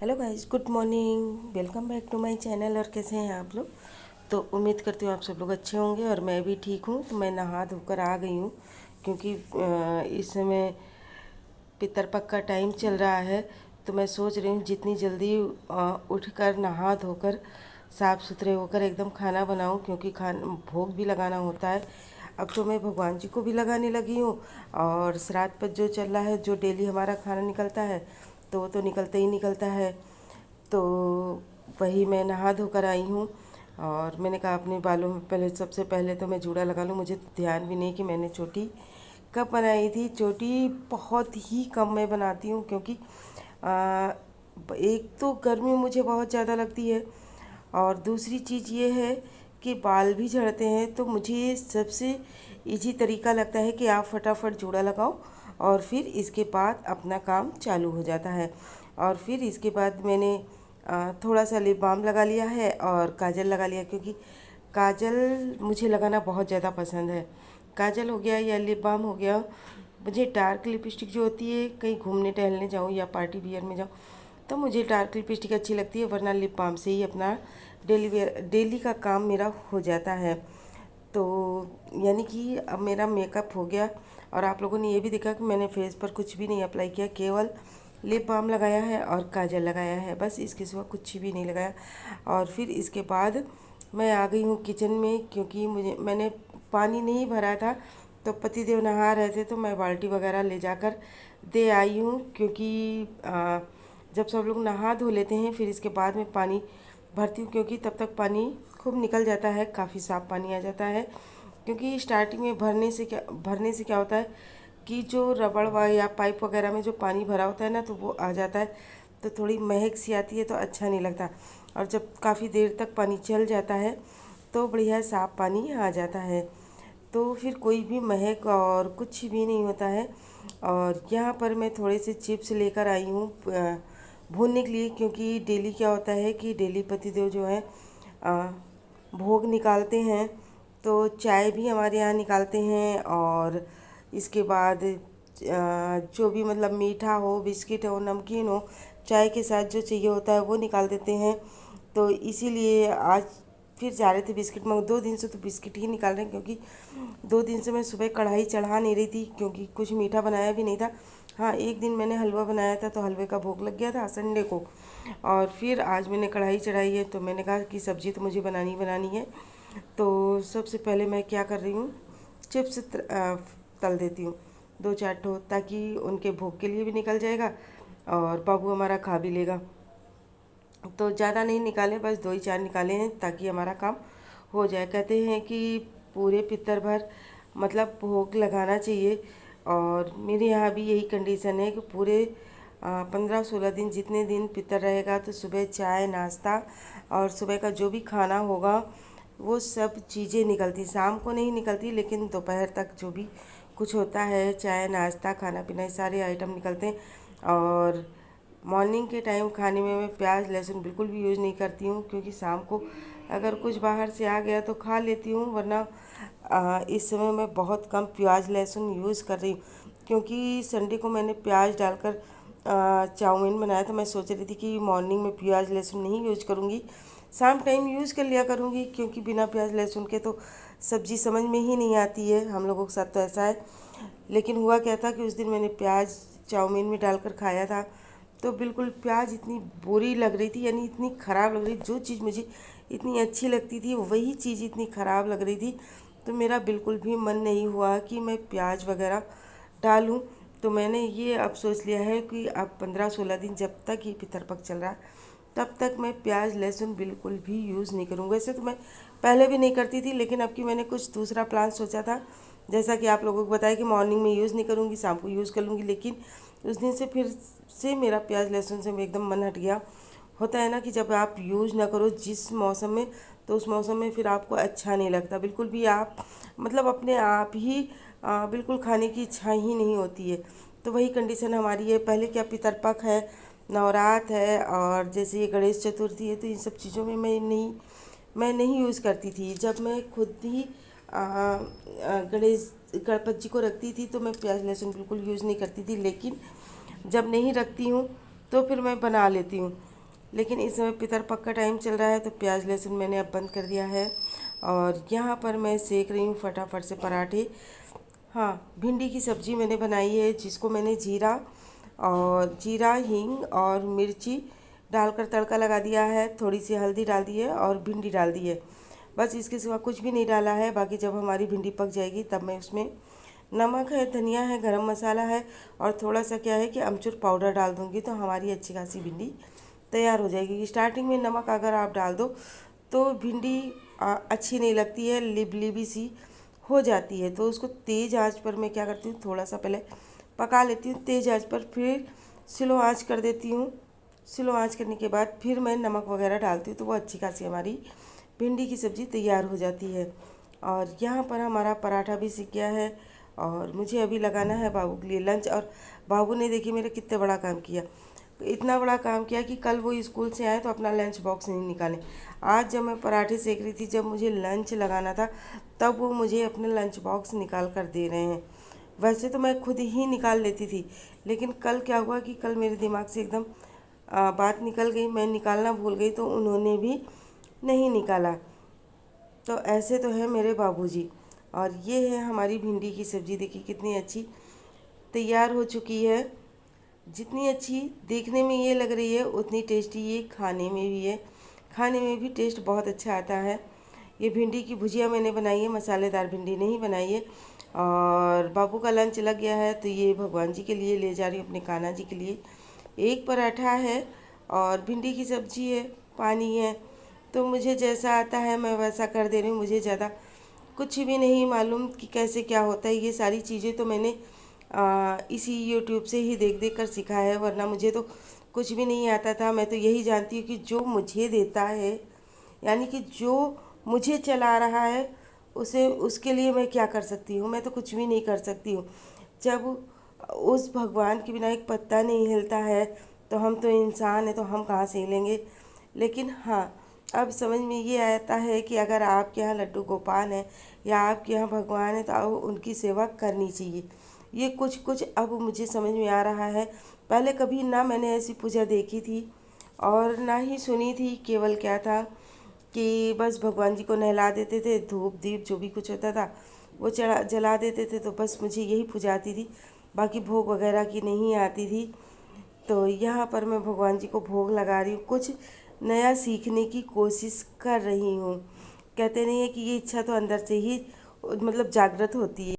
Hello guys, good morning. Welcome back to my channel. और कैसे हैं आप लोग? तो उम्मीद करती हूँ आप सब लोग अच्छे होंगे और मैं भी ठीक हूँ। तो मैं नहा धोकर आ गई हूँ क्योंकि इस समय पितरपक्ष का टाइम चल रहा है। तो मैं सोच रही हूँ जितनी जल्दी उठकर नहा धोकर साफ़ सुथरे होकर एकदम खाना बनाऊँ, क्योंकि भोग भी लगाना होता है। अब तो मैं भगवान जी को भी लगाने लगी हूँ और श्राद्ध पर जो चल रहा है, जो डेली हमारा खाना निकलता है, तो वो तो निकलता ही निकलता है। तो वही मैं नहा धोकर आई हूँ और मैंने कहा अपने बालों में पहले, सबसे पहले तो मैं जूड़ा लगा लूँ। मुझे तो ध्यान भी नहीं कि मैंने चोटी कब बनाई थी। चोटी बहुत ही कम मैं बनाती हूँ क्योंकि एक तो गर्मी मुझे बहुत ज़्यादा लगती है और दूसरी चीज़ ये है कि बाल भी झड़ते हैं। तो मुझे सबसे इजी तरीका लगता है कि आप फटाफट जूड़ा लगाओ और फिर इसके बाद अपना काम चालू हो जाता है। और फिर इसके बाद मैंने थोड़ा सा लिप बाम लगा लिया है और काजल लगा लिया, क्योंकि काजल मुझे लगाना बहुत ज़्यादा पसंद है। काजल हो गया या लिप बाम हो गया। मुझे डार्क लिपस्टिक जो होती है, कहीं घूमने टहलने जाऊँ या पार्टी वियर में जाऊँ तो मुझे डार्क लिपस्टिक अच्छी लगती है, वरना लिप बाम से ही अपना डेली का काम मेरा हो जाता है। तो यानी कि अब मेरा मेकअप हो गया और आप लोगों ने ये भी देखा कि मैंने फेस पर कुछ भी नहीं अप्लाई किया, केवल लिप बाम लगाया है और काजल लगाया है, बस इसके सिवा कुछ भी नहीं लगाया। और फिर इसके बाद मैं आ गई हूँ किचन में, क्योंकि मैंने पानी नहीं भरा था। तो पतिदेव नहा रहे थे तो मैं बाल्टी वगैरह ले जाकर दे आई हूँ, क्योंकि जब सब लोग नहा धो लेते हैं फिर इसके बाद में पानी भरती हूँ, क्योंकि तब तक पानी खूब निकल जाता है, काफ़ी साफ़ पानी आ जाता है। क्योंकि स्टार्टिंग में भरने से क्या होता है कि जो रबड़ या पाइप वगैरह में जो पानी भरा होता है ना, तो वो आ जाता है, तो थोड़ी महक सी आती है, तो अच्छा नहीं लगता। और जब काफ़ी देर तक पानी चल जाता है तो बढ़िया साफ़ पानी आ जाता है, तो फिर कोई भी महक और कुछ भी नहीं होता है। और यहाँ पर मैं थोड़े से चिप्स लेकर आई हूँ भूनने के लिए, क्योंकि डेली क्या होता है कि डेली पतिदेव जो है भोग निकालते हैं, तो चाय भी हमारे यहाँ निकालते हैं। और इसके बाद जो भी मतलब मीठा हो, बिस्किट हो, नमकीन हो, चाय के साथ जो चाहिए होता है वो निकाल देते हैं। तो इसीलिए आज फिर जा रहे थे बिस्किट में। 2 दिन से तो बिस्किट ही निकाल रहे हैं, क्योंकि 2 दिन से मैं सुबह कढ़ाई चढ़ा नहीं रही थी, क्योंकि कुछ मीठा बनाया भी नहीं था। हाँ, एक दिन मैंने हलवा बनाया था तो हलवे का भोग लग गया था संडे को। और फिर आज मैंने कढ़ाई चढ़ाई है, तो मैंने कहा कि सब्ज़ी तो मुझे बनानी बनानी है। तो सबसे पहले मैं क्या कर रही हूँ, चिप्स तल देती हूँ 2-4 ठो, ताकि उनके भोग के लिए भी निकल जाएगा और बाबू हमारा खा भी लेगा। तो ज़्यादा नहीं निकाले, बस 2 ही 4 निकाले हैं ताकि हमारा काम हो जाए। कहते हैं कि पूरे पितर भर मतलब भोग लगाना चाहिए, और मेरे यहाँ भी यही कंडीशन है कि पूरे 15-16 दिन जितने दिन पितर रहेगा, तो सुबह चाय नाश्ता और सुबह का जो भी खाना होगा वो सब चीज़ें निकलती। शाम को नहीं निकलती, लेकिन दोपहर तक जो भी कुछ होता है, चाय नाश्ता खाना पीना, ये सारे आइटम निकलते हैं। और मॉर्निंग के टाइम खाने में मैं प्याज लहसुन बिल्कुल भी यूज़ नहीं करती हूँ, क्योंकि शाम को अगर कुछ बाहर से आ गया तो खा लेती हूँ, वरना इस समय मैं बहुत कम प्याज लहसुन यूज़ कर रही हूँ। क्योंकि संडे को मैंने प्याज डालकर चाउमीन बनाया था। मैं सोच रही थी कि मॉर्निंग में प्याज लहसुन नहीं यूज़ करूँगी, शाम टाइम यूज़ कर लिया करूँगी, क्योंकि बिना प्याज लहसुन के तो सब्ज़ी समझ में ही नहीं आती है। हम लोगों के साथ तो ऐसा है। लेकिन हुआ क्या था कि उस दिन मैंने प्याज चाउमीन में डालकर खाया था, तो बिल्कुल प्याज इतनी बुरी लग रही थी, यानी इतनी ख़राब लग रही थी। जो चीज़ मुझे इतनी अच्छी लगती थी वही चीज़ इतनी ख़राब लग रही थी। तो मेरा बिल्कुल भी मन नहीं हुआ कि मैं प्याज वगैरह डालूं। तो मैंने ये अब सोच लिया है कि अब 15-16 दिन जब तक ये पितरपक्ष चल रहा है तब तक मैं प्याज लहसुन बिल्कुल भी यूज़ नहीं करूँगा। वैसे तो मैं पहले भी नहीं करती थी, लेकिन अब की मैंने कुछ दूसरा प्लान सोचा था, जैसा कि आप लोगों को बताया कि मॉर्निंग में यूज़ नहीं करूँगी, शाम को यूज़ कर लूँगी। लेकिन उस दिन से फिर से मेरा प्याज लहसुन से एकदम मन हट गया। होता है ना कि जब आप यूज़ ना करो जिस मौसम में, तो उस मौसम में फिर आपको अच्छा नहीं लगता बिल्कुल भी। आप मतलब अपने आप ही बिल्कुल खाने की इच्छा ही नहीं होती है। तो वही कंडीशन हमारी है। पहले क्या पितरपक्ष है, नवरात्र है, और जैसे ये गणेश चतुर्थी है, तो इन सब चीज़ों में मैं नहीं यूज़ करती थी। जब मैं खुद ही गणेश गणपति जी को रखती थी तो मैं प्याज लहसुन बिल्कुल यूज़ नहीं करती थी। लेकिन जब नहीं रखती हूँ तो फिर मैं बना लेती हूँ। लेकिन इस समय पितरपक्ष का टाइम चल रहा है तो प्याज लहसुन मैंने अब बंद कर दिया है। और यहाँ पर मैं सेक रही हूँ फटाफट से पराठे। हाँ, भिंडी की सब्ज़ी मैंने बनाई है, जिसको मैंने जीरा हींग और मिर्ची डालकर तड़का लगा दिया है। थोड़ी सी हल्दी डाल दी है और भिंडी डाल दी है, बस इसके सिवा कुछ भी नहीं डाला है। बाकी जब हमारी भिंडी पक जाएगी तब मैं उसमें नमक है, धनिया है, गरम मसाला है और थोड़ा सा क्या है कि अमचूर पाउडर डाल दूँगी, तो हमारी अच्छी खासी भिंडी तैयार हो जाएगी। स्टार्टिंग में नमक अगर आप डाल दो तो भिंडी अच्छी नहीं लगती है, लिबलिबी सी हो जाती है। तो उसको तेज़ आंच पर मैं क्या करती हूँ, थोड़ा सा पहले पका लेती हूँ तेज़ आंच पर, फिर स्लो आंच कर देती हूँ। स्लो आंच करने के बाद फिर मैं नमक वगैरह डालती हूँ, तो वो अच्छी खासी हमारी भिंडी की सब्ज़ी तैयार हो जाती है। और यहाँ पर हमारा पराठा भी सीख गया है और मुझे अभी लगाना है बाबू के लिए लंच। और बाबू ने देखिए मेरा कितना बड़ा काम किया, इतना बड़ा काम किया कि कल वो स्कूल से आए तो अपना लंच बॉक्स नहीं निकाले। आज जब मैं पराठे सेक रही थी, जब मुझे लंच लगाना था, तब वो मुझे अपने लंच बॉक्स निकाल कर दे रहे हैं। वैसे तो मैं खुद ही निकाल लेती थी, लेकिन कल क्या हुआ कि कल मेरे दिमाग से एकदम बात निकल गई, मैं निकालना भूल गई, तो उन्होंने भी नहीं निकाला। तो ऐसे तो है मेरे बाबूजी। और ये है हमारी भिंडी की सब्ज़ी, देखिए कितनी अच्छी तैयार हो चुकी है। जितनी अच्छी देखने में ये लग रही है, उतनी टेस्टी ये खाने में भी है। खाने में भी टेस्ट बहुत अच्छा आता है। ये भिंडी की भुजिया मैंने बनाई है, मसालेदार भिंडी नहीं बनाई है। और बाबू का लंच लग गया है, तो ये भगवान जी के लिए ले जा रही हूँ, अपने कान्हा जी के लिए। एक पराठा है और भिंडी की सब्ज़ी है, पानी है। तो मुझे जैसा आता है मैं वैसा कर दे रही हूँ। मुझे ज़्यादा कुछ भी नहीं मालूम कि कैसे क्या होता है। ये सारी चीज़ें तो मैंने इसी यूट्यूब से ही देख देख कर सीखा है, वरना मुझे तो कुछ भी नहीं आता था। मैं तो यही जानती हूँ कि जो मुझे देता है, यानी कि जो मुझे चला रहा है, उसे उसके लिए मैं क्या कर सकती हूँ। मैं तो कुछ भी नहीं कर सकती हूँ। जब उस भगवान के बिना एक पत्ता नहीं हिलता है, तो हम तो इंसान हैं, तो हम कहाँ से हिलेंगे। लेकिन हाँ, अब समझ में ये आता है कि अगर आपके यहाँ लड्डू गोपाल हैं या आपके यहाँ भगवान है, तो अब उनकी सेवा करनी चाहिए। ये कुछ कुछ अब मुझे समझ में आ रहा है। पहले कभी ना मैंने ऐसी पूजा देखी थी और ना ही सुनी थी। केवल क्या था कि बस भगवान जी को नहला देते थे, धूप दीप जो भी कुछ होता था वो चढ़ा जला देते थे, तो बस मुझे यही पूजा आती थी, बाकी भोग वगैरह की नहीं आती थी। तो यहाँ पर मैं भगवान जी को भोग लगा रही हूँ, कुछ नया सीखने की कोशिश कर रही हूँ। कहते नहीं है कि ये इच्छा तो अंदर से ही मतलब जागृत होती है।